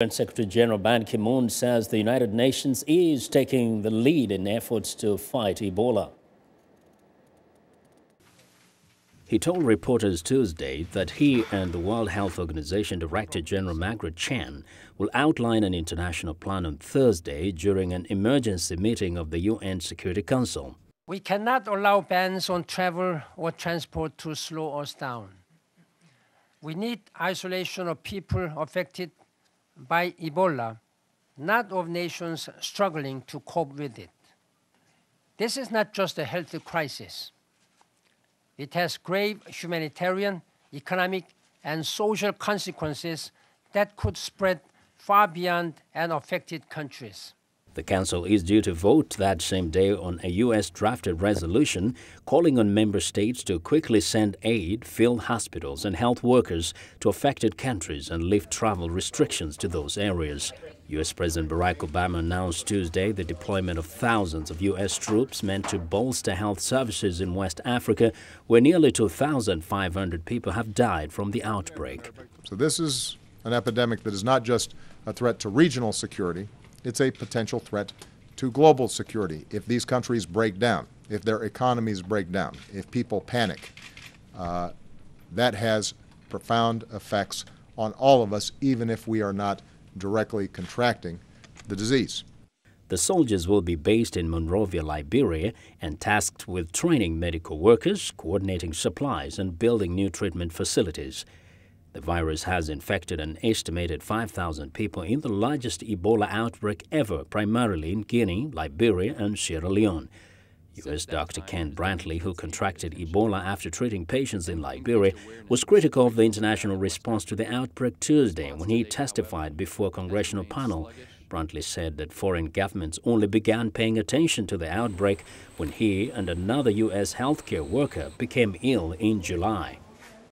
Secretary General Ban Ki-moon says the United Nations is taking the lead in efforts to fight Ebola. He told reporters Tuesday that he and the World Health Organization Director General Margaret Chan will outline an international plan on Thursday during an emergency meeting of the UN Security Council. We cannot allow bans on travel or transport to slow us down. We need isolation of people affected by Ebola, not of nations struggling to cope with it. This is not just a health crisis. It has grave humanitarian, economic, and social consequences that could spread far beyond and affected countries. The Council is due to vote that same day on a U.S.-drafted resolution calling on member states to quickly send aid, fill hospitals and health workers to affected countries and lift travel restrictions to those areas. U.S. President Barack Obama announced Tuesday the deployment of thousands of U.S. troops meant to bolster health services in West Africa, where nearly 2,500 people have died from the outbreak. So this is an epidemic that is not just a threat to regional security. It's a potential threat to global security. If these countries break down, if their economies break down, if people panic, that has profound effects on all of us, even if we are not directly contracting the disease. The soldiers will be based in Monrovia, Liberia, and tasked with training medical workers, coordinating supplies, and building new treatment facilities. The virus has infected an estimated 5,000 people in the largest Ebola outbreak ever, primarily in Guinea, Liberia, and Sierra Leone. U.S. Dr. Ken Brantley, who contracted Ebola after treating patients in Liberia, was critical of the international response to the outbreak Tuesday when he testified before a congressional panel. Brantley said that foreign governments only began paying attention to the outbreak when he and another U.S. healthcare worker became ill in July.